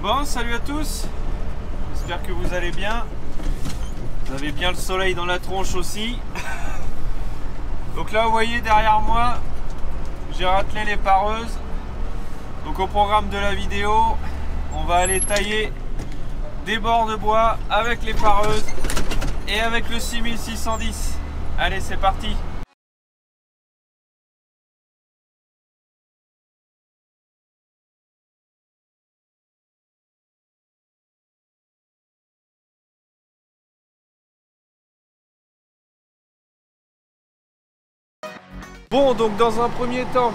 Bon, salut à tous, j'espère que vous allez bien. Vous avez bien le soleil dans la tronche aussi. Donc là, vous voyez derrière moi, j'ai ratelé les pareuses. Donc au programme de la vidéo, on va aller tailler des bords de bois avec les pareuses et avec le 6610. Allez, c'est parti! Bon, donc dans un premier temps,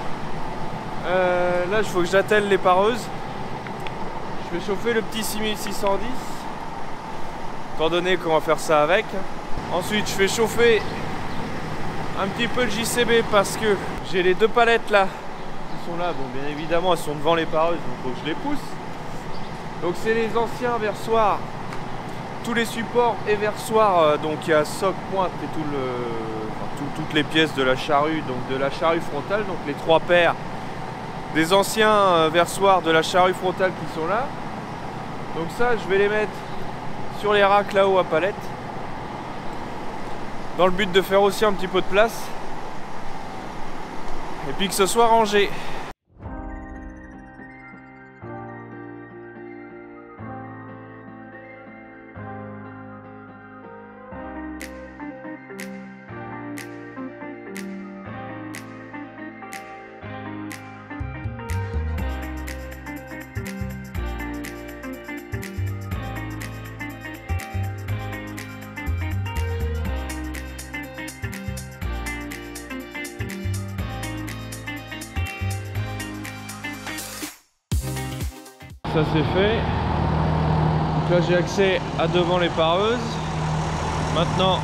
là il faut que j'attelle les pareuses. Je vais chauffer le petit 6610, étant donné qu'on va faire ça avec. Ensuite je fais chauffer un petit peu le JCB parce que j'ai les deux palettes là qui sont là. Bon, bien évidemment elles sont devant les pareuses, donc il faut que je les pousse. Donc c'est les anciens versoirs, tous les supports et versoirs, donc il y a soc, pointe et tout toutes les pièces de la charrue, donc de la charrue frontale, donc les trois paires des anciens versoirs de la charrue frontale qui sont là. Donc ça je vais les mettre sur les racks là-haut à palette, dans le but de faire aussi un petit peu de place et puis que ce soit rangé. Ça c'est fait. Donc là j'ai accès à devant les pareuses. Maintenant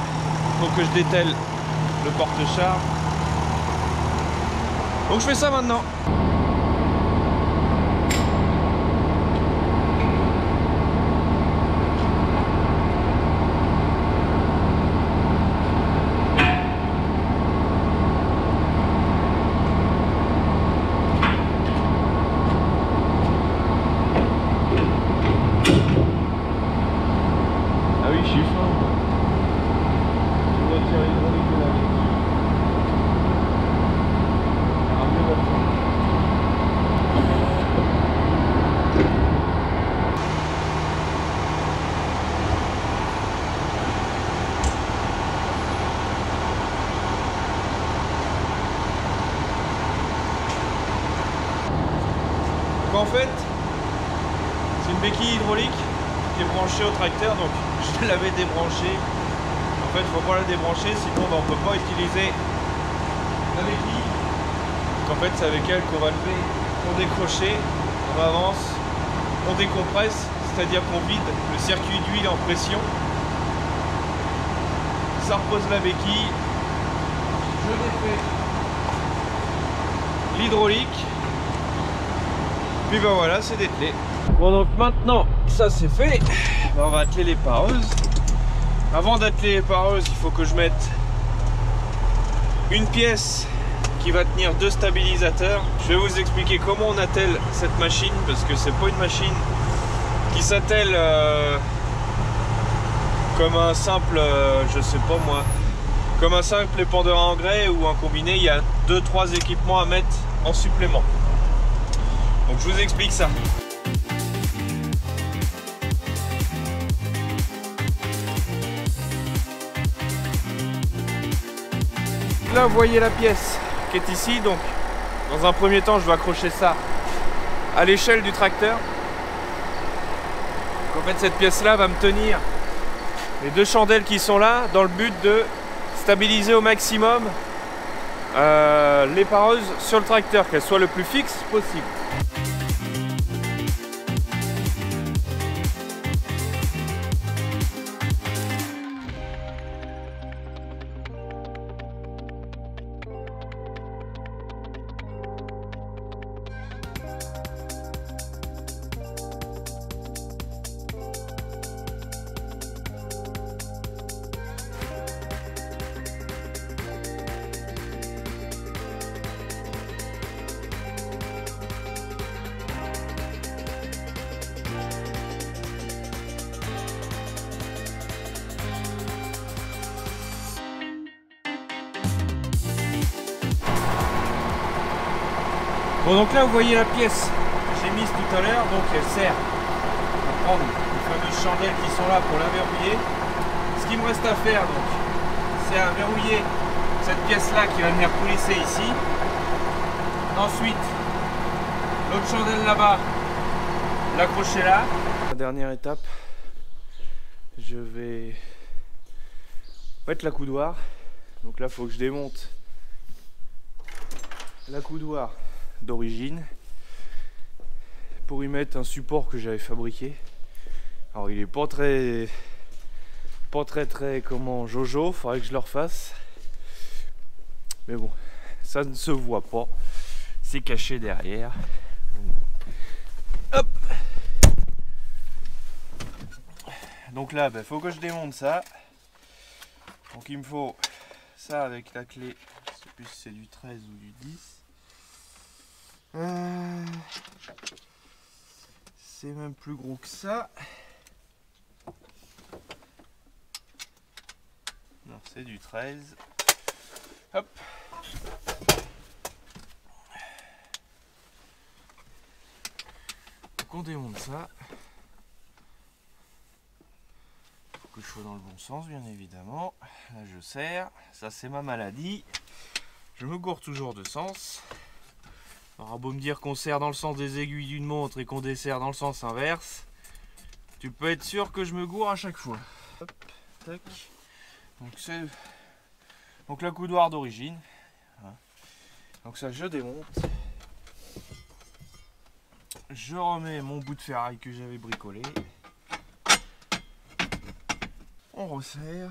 il faut que je dételle le porte-char. Donc je fais ça maintenant. En fait, c'est une béquille hydraulique qui est branchée au tracteur, donc je l'avais débranchée. En fait, il ne faut pas la débrancher, sinon on ne peut pas utiliser la béquille. Donc, en fait, c'est avec elle qu'on va lever, on décrocher, on avance, on décompresse, c'est-à-dire qu'on vide le circuit d'huile en pression. Ça repose la béquille. Je défais l'hydraulique. Puis ben voilà, c'est dételé. Bon, donc maintenant ça c'est fait, on va atteler les pareuses. Avant d'atteler les pareuses, il faut que je mette une pièce qui va tenir deux stabilisateurs. Je vais vous expliquer comment on attelle cette machine, parce que c'est pas une machine qui s'attelle comme un simple, je sais pas moi, comme un simple épandeur à engrais ou un combiné. Il y a 2-3 équipements à mettre en supplément. Donc je vous explique ça. Là vous voyez la pièce qui est ici, donc dans un premier temps je dois accrocher ça à l'échelle du tracteur. Donc, en fait cette pièce là va me tenir les deux chandelles qui sont là, dans le but de stabiliser au maximum les pareuses sur le tracteur, qu'elles soient le plus fixes possible. Bon, donc là vous voyez la pièce que j'ai mise tout à l'heure, donc elle sert à prendre les fameuses chandelles qui sont là pour la verrouiller. Ce qu'il me reste à faire donc, c'est à verrouiller cette pièce là qui va venir coulisser ici. Ensuite, l'autre chandelle là-bas, l'accrocher là. La dernière étape, je vais mettre la coudoir. Donc là, il faut que je démonte la coudoir d'origine pour y mettre un support que j'avais fabriqué. Alors il est pas très comment Jojo, faudrait que je le refasse, mais bon, ça ne se voit pas, c'est caché derrière. Hop. Donc là faut que je démonte ça. Donc il me faut ça avec la clé, je sais plus si c'est du 13 ou du 10. C'est même plus gros que ça. Non, c'est du 13. Hop. Donc on démonte ça. Faut que je sois dans le bon sens, bien évidemment. Là je serre. Ça c'est ma maladie. Je me gourre toujours de sens. Alors, beau me dire qu'on serre dans le sens des aiguilles d'une montre et qu'on dessert dans le sens inverse, tu peux être sûr que je me gourre à chaque fois. Hop, tac. Donc c'est donc la coudoir d'origine. Donc ça je démonte. Je remets mon bout de ferraille que j'avais bricolé. On resserre.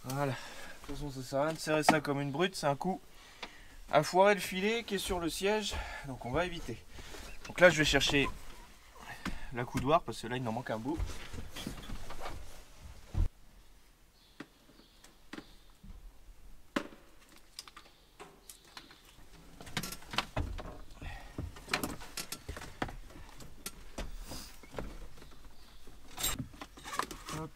Voilà, de toute façon ça sert à rien de serrer ça comme une brute, c'est un coup à foirer le filet qui est sur le siège, donc on va éviter. Donc là je vais chercher la coudoir parce que là il en manque un bout. Hop.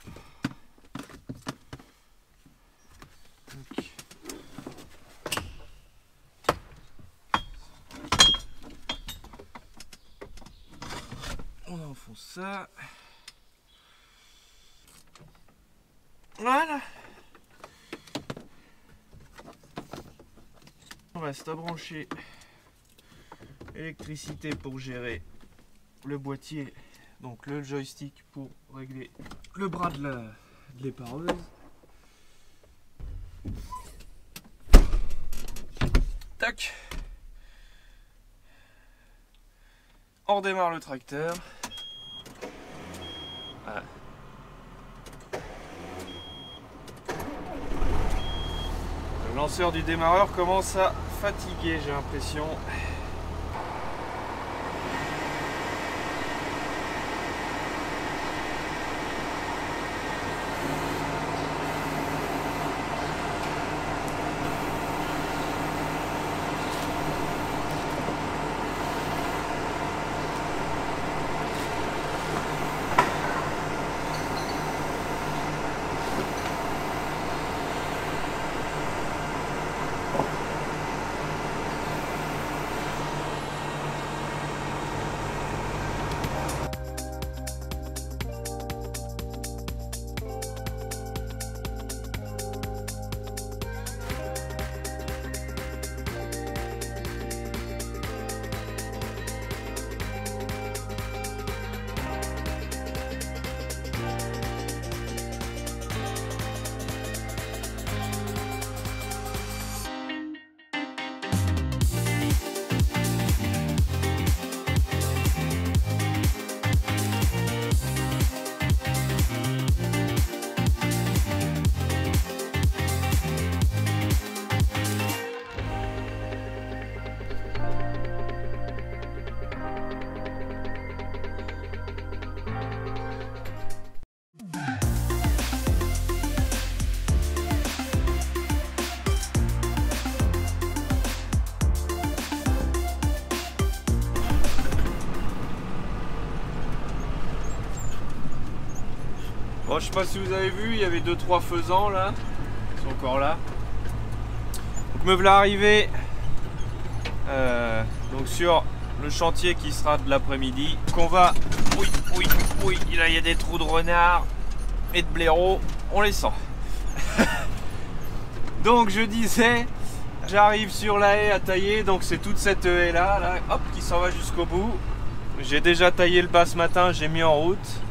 On enfonce ça. Voilà. On reste à brancher électricité pour gérer le boîtier, donc le joystick pour régler le bras de l'épareuse. Tac. On redémarre le tracteur. Voilà. Le lanceur du démarreur commence à fatiguer, j'ai l'impression. Bon, je sais pas si vous avez vu, il y avait 2-3 faisans là. sont encore là. Donc me voilà arrivé donc sur le chantier qui sera de l'après-midi. Qu'on va... Oui, là il y a des trous de renard et de blaireaux, on les sent. Donc je disais, j'arrive sur la haie à tailler, donc c'est toute cette haie là, hop, qui s'en va jusqu'au bout. J'ai déjà taillé le bas ce matin, j'ai mis en route.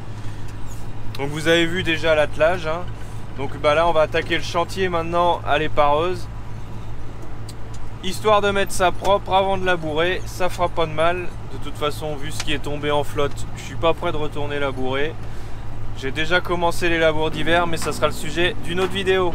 Donc vous avez vu déjà l'attelage, hein. Donc bah là on va attaquer le chantier maintenant à l'épareuse. Histoire de mettre ça propre avant de labourer, ça fera pas de mal. De toute façon, vu ce qui est tombé en flotte, je suis pas prêt de retourner labourer. J'ai déjà commencé les labours d'hiver, mais ça sera le sujet d'une autre vidéo.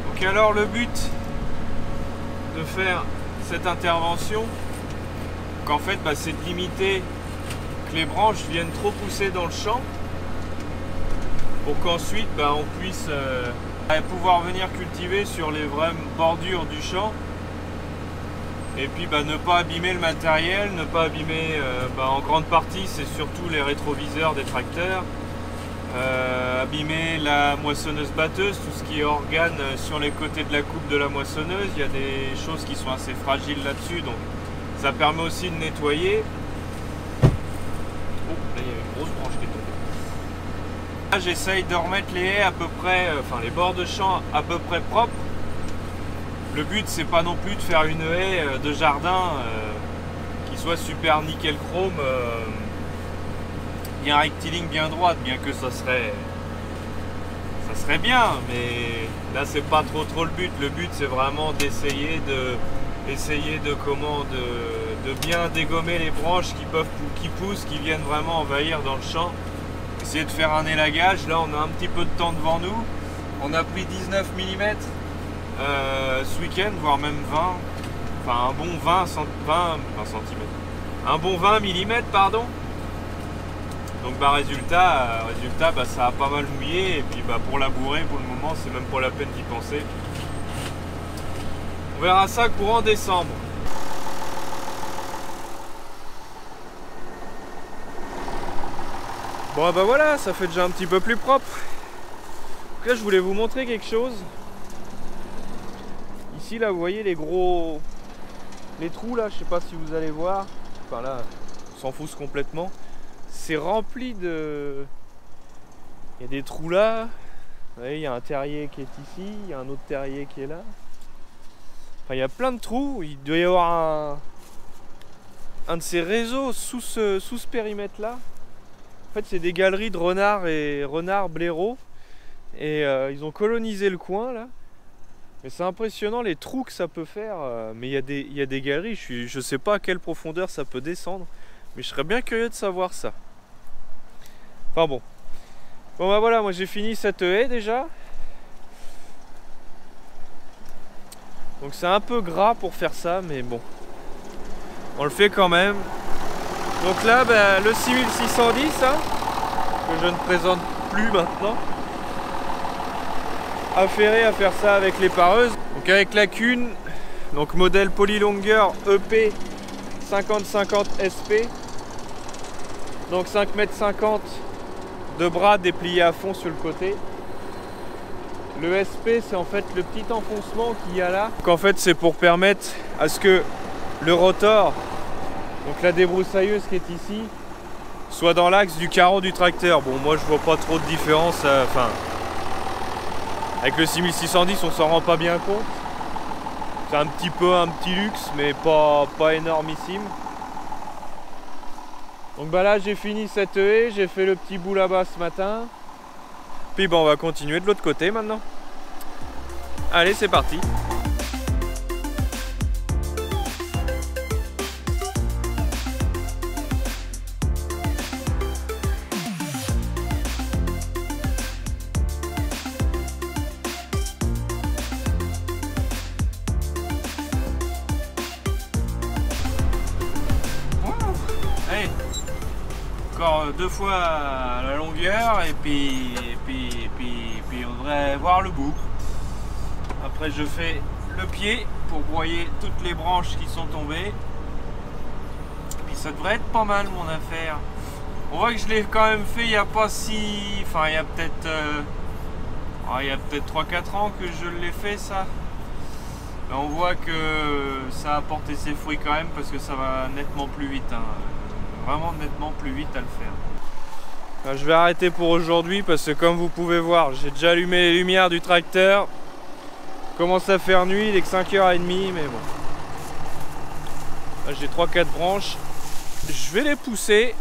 Donc alors le but de faire cette intervention, qu'en fait c'est de limiter que les branches viennent trop pousser dans le champ pour qu'ensuite on puisse pouvoir venir cultiver sur les vraies bordures du champ et puis ne pas abîmer le matériel, ne pas abîmer en grande partie c'est surtout les rétroviseurs des tracteurs. Abîmer la moissonneuse batteuse, tout ce qui est organe sur les côtés de la coupe de la moissonneuse, il y a des choses qui sont assez fragiles là-dessus, donc ça permet aussi de nettoyer. Oh, là il y a une grosse branche qui est tombée. Là j'essaye de remettre les haies à peu près, les bords de champ à peu près propres. Le but c'est pas non plus de faire une haie de jardin qui soit super nickel chrome. Bien rectiligne, bien droite, bien que ça serait bien, mais là c'est pas trop le but. Le but c'est vraiment d'essayer de bien dégommer les branches qui poussent, qui viennent vraiment envahir dans le champ. Essayer de faire un élagage. Là on a un petit peu de temps devant nous. On a pris 19 mm ce week-end, voire même 20, enfin un bon 20 cm. Un bon 20 mm, pardon. Donc résultat ça a pas mal mouillé et puis pour labourer pour le moment c'est même pas la peine d'y penser. On verra ça courant décembre. Bon voilà, ça fait déjà un petit peu plus propre. Donc là je voulais vous montrer quelque chose. Ici là vous voyez les gros... les trous là, je sais pas si vous allez voir. Enfin là, on s'en fout complètement. C'est rempli de... Il y a des trous là. Vous voyez, il y a un terrier qui est ici, il y a un autre terrier qui est là. Enfin, il y a plein de trous. Il doit y avoir un de ces réseaux sous ce périmètre-là. En fait, c'est des galeries de renards blaireaux. Et ils ont colonisé le coin, là. Mais c'est impressionnant les trous que ça peut faire. Mais il y a des galeries. Je sais pas à quelle profondeur ça peut descendre. Mais je serais bien curieux de savoir ça. Enfin bon. Bon bah voilà, moi j'ai fini cette haie déjà. Donc c'est un peu gras pour faire ça, mais bon. On le fait quand même. Donc là, bah, le 6610, hein, que je ne présente plus maintenant. Affairé à faire ça avec les pareuses. Donc avec la cune, donc modèle Polylonger EP 50-50 SP. Donc 5,50 m de bras dépliés à fond sur le côté. Le SP, c'est en fait le petit enfoncement qu'il y a là. Donc en fait, c'est pour permettre à ce que le rotor, donc la débroussailleuse qui est ici, soit dans l'axe du carreau du tracteur. Bon, moi je vois pas trop de différence. Enfin, avec le 6610, on s'en rend pas bien compte. C'est un petit luxe, mais pas énormissime. Donc bah là j'ai fini cette haie, j'ai fait le petit bout là-bas ce matin. Puis bah on va continuer de l'autre côté maintenant. Allez, c'est parti. Allez. Encore 2 fois la longueur et puis on devrait voir le bout. Après je fais le pied pour broyer toutes les branches qui sont tombées. Puis ça devrait être pas mal mon affaire. On voit que je l'ai quand même fait il n'y a pas si... Enfin il y a peut-être 3-4 ans que je l'ai fait ça. Là, on voit que ça a porté ses fruits quand même parce que ça va nettement plus vite. Hein. Vraiment nettement plus vite à le faire. Je vais arrêter pour aujourd'hui parce que comme vous pouvez voir, j'ai déjà allumé les lumières du tracteur. Il commence à faire nuit, il est que 5h30, mais bon. Là j'ai 3-4 branches. Je vais les pousser.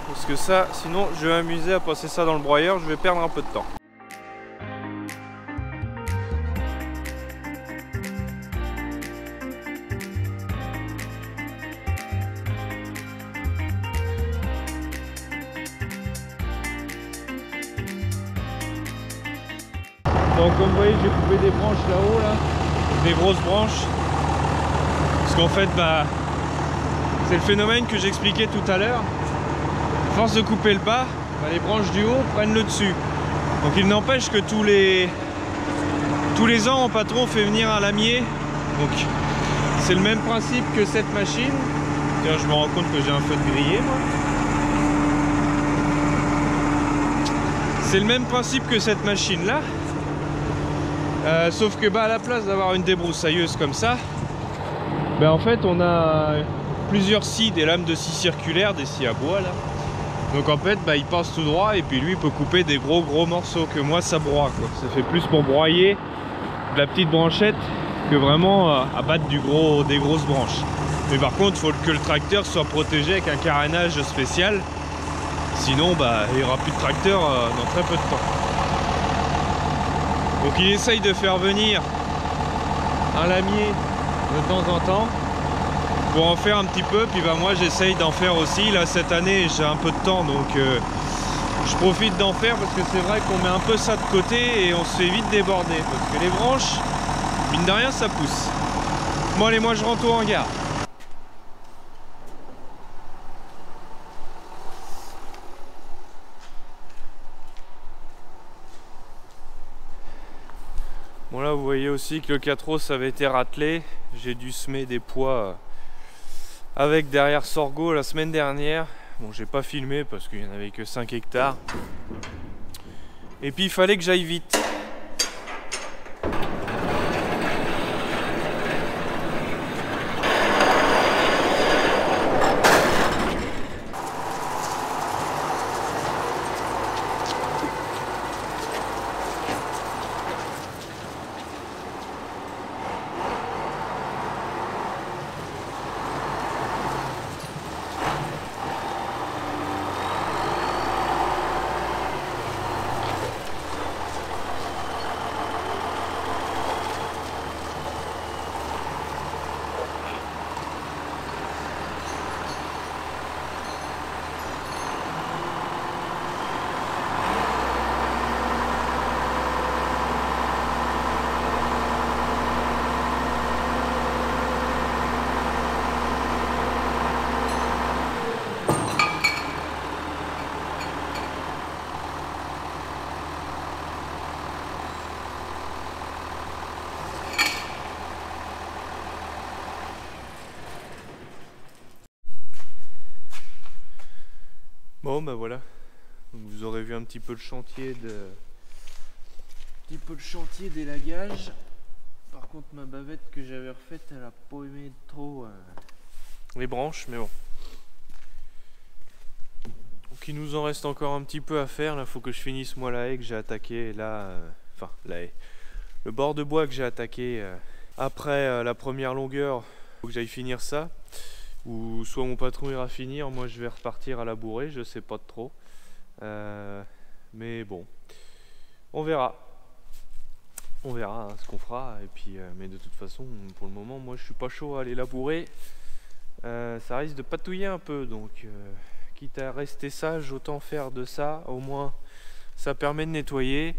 Parce que ça, sinon je vais m'amuser à passer ça dans le broyeur, je vais perdre un peu de temps. Donc comme vous voyez, j'ai coupé des branches là-haut, là, des grosses branches. Parce qu'en fait, bah, c'est le phénomène que j'expliquais tout à l'heure. À force de couper le bas, bah, les branches du haut prennent le dessus. Donc il n'empêche que tous les ans, mon patron fait venir un lamier. Donc c'est le même principe que cette machine. Tiens, je me rends compte que j'ai un feu de grillé, moi. C'est le même principe que cette machine-là. Sauf que bah, à la place d'avoir une débroussailleuse comme ça, bah, en fait on a plusieurs scies, des lames de scie circulaires, des scies à bois là. Donc en fait bah, il passe tout droit et puis lui il peut couper des gros morceaux, que moi ça broie quoi. Ça fait plus pour broyer de la petite branchette que vraiment à battre des grosses branches. Mais par contre il faut que le tracteur soit protégé avec un carénage spécial. Sinon bah, il n'y aura plus de tracteur dans très peu de temps. Donc il essaye de faire venir un lamier de temps en temps pour en faire un petit peu, puis bah moi j'essaye d'en faire aussi. Là cette année j'ai un peu de temps donc je profite d'en faire parce que c'est vrai qu'on met un peu ça de côté et on se fait vite déborder parce que les branches, mine de rien, ça pousse. Bon allez, moi je rentre au hangar. Bon là vous voyez aussi que le 4 avait été ratelé. J'ai dû semer des pois avec derrière sorgho la semaine dernière. Bon j'ai pas filmé parce qu'il n'y en avait que 5 hectares. Et puis il fallait que j'aille vite. Bon bah voilà, vous aurez vu un petit peu le chantier d'élagage. Par contre ma bavette que j'avais refaite, elle a pas aimé trop les branches, mais bon. Donc il nous en reste encore un petit peu à faire. Là faut que je finisse moi la haie que j'ai attaquée là, enfin la haie, le bord de bois que j'ai attaqué après la première longueur. Faut que j'aille finir ça. Ou soit mon patron ira finir, moi je vais repartir à labourer, je sais pas trop. Mais bon, on verra. On verra hein, ce qu'on fera. Et puis, mais de toute façon, pour le moment, moi je suis pas chaud à aller labourer. Ça risque de patouiller un peu, donc quitte à rester sage, autant faire de ça. Au moins, ça permet de nettoyer.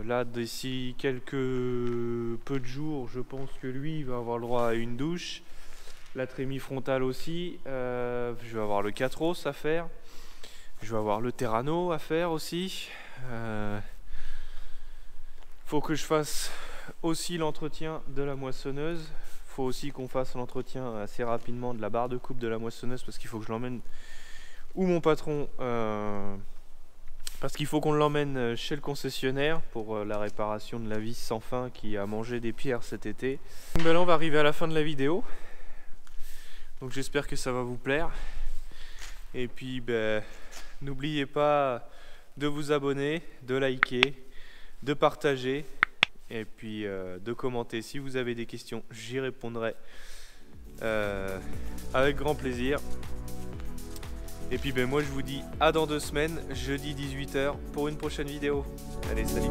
Là d'ici quelques peu de jours, je pense que lui il va avoir le droit à une douche, la trémie frontale aussi, je vais avoir le 4os à faire, je vais avoir le Terrano à faire aussi. Faut que je fasse aussi l'entretien de la moissonneuse, faut aussi qu'on fasse l'entretien assez rapidement de la barre de coupe de la moissonneuse, parce qu'il faut que je l'emmène où mon patron parce qu'il faut qu'on l'emmène chez le concessionnaire pour la réparation de la vis sans fin qui a mangé des pierres cet été. Donc là on va arriver à la fin de la vidéo. Donc j'espère que ça va vous plaire. Et puis ben, n'oubliez pas de vous abonner, de liker, de partager et puis de commenter. Si vous avez des questions, j'y répondrai avec grand plaisir. Et puis ben moi je vous dis à dans 2 semaines, jeudi 18 h pour une prochaine vidéo. Allez, salut!